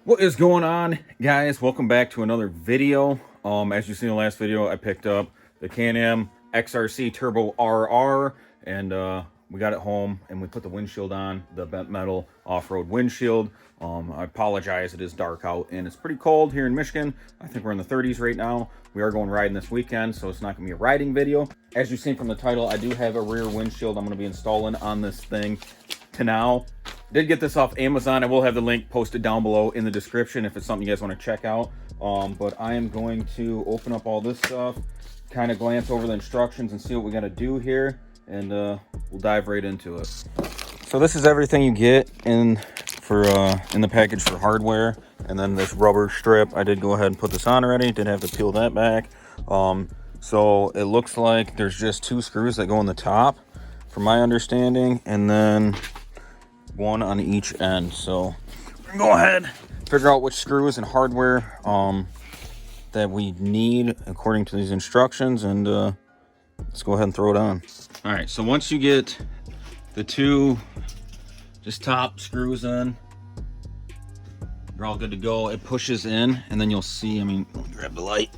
What is going on, guys? Welcome back to another video. As you see in the last video, I picked up the Can-Am XRC Turbo RR, and we got it home and we put the windshield on, the bent metal off-road windshield. I apologize, it is dark out and it's pretty cold here in Michigan. I think we're in the 30s right now. We are going riding this weekend, so it's not gonna be a riding video. As you've seen from the title, I do have a rear windshield I'm gonna be installing on this thing now. Did get this off Amazon. I will have the link posted down below in the description if it's something you guys want to check out. But I am going to open up all this stuff, kind of glance over the instructions and see what we got to do here, and we'll dive right into it. So this is everything you get in the package for hardware, and then this rubber strip. I did go ahead and put this on already. Did have to peel that back. So it looks like there's just 2 screws that go in the top, from my understanding, and then one on each end. So we're gonna go ahead, figure out which screws and hardware that we need according to these instructions, and let's go ahead and throw it on. All right, so once you get the 2 just top screws in, you're all good to go. It pushes in, and then you'll see, let me grab the light.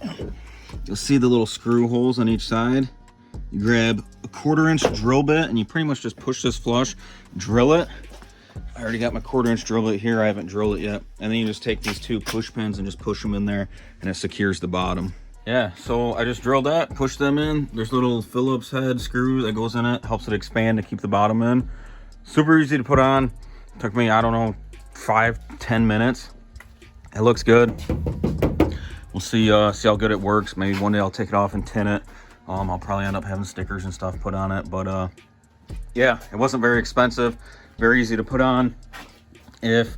You'll see the little screw holes on each side. You grab a 1/4-inch drill bit and you pretty much just push this flush, drill it. I already got my 1/4-inch drill bit here. I haven't drilled it yet. And then you just take these 2 push pins and just push them in there, and it secures the bottom. Yeah, so I just drilled that, pushed them in. There's a little Phillips head screw that goes in it, helps it expand to keep the bottom in. Super easy to put on. It took me, I don't know, 5-10 minutes. It looks good. We'll see how good it works. Maybe one day I'll take it off and tin it. I'll probably end up having stickers and stuff put on it, but yeah, it wasn't very expensive, very easy to put on. If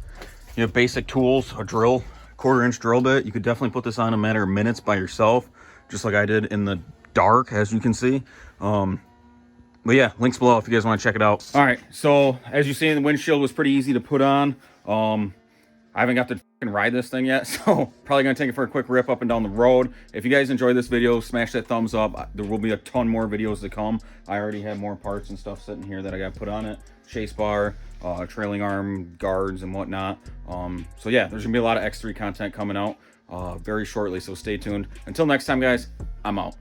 you have basic tools, a drill, 1/4-inch drill bit, you could definitely put this on in a matter of minutes by yourself, just like I did in the dark, as you can see. But yeah, links below if you guys want to check it out. All right, so as you see, the windshield was pretty easy to put on. I haven't got to ride this thing yet, so probably gonna take it for a quick rip up and down the road. If you guys enjoyed this video, smash that thumbs up. There will be a ton more videos to come. I already have more parts and stuff sitting here that I got put on it. Chase bar, trailing arm guards and whatnot. So yeah, there's gonna be a lot of X3 content coming out very shortly, so stay tuned. Until next time, guys, I'm out.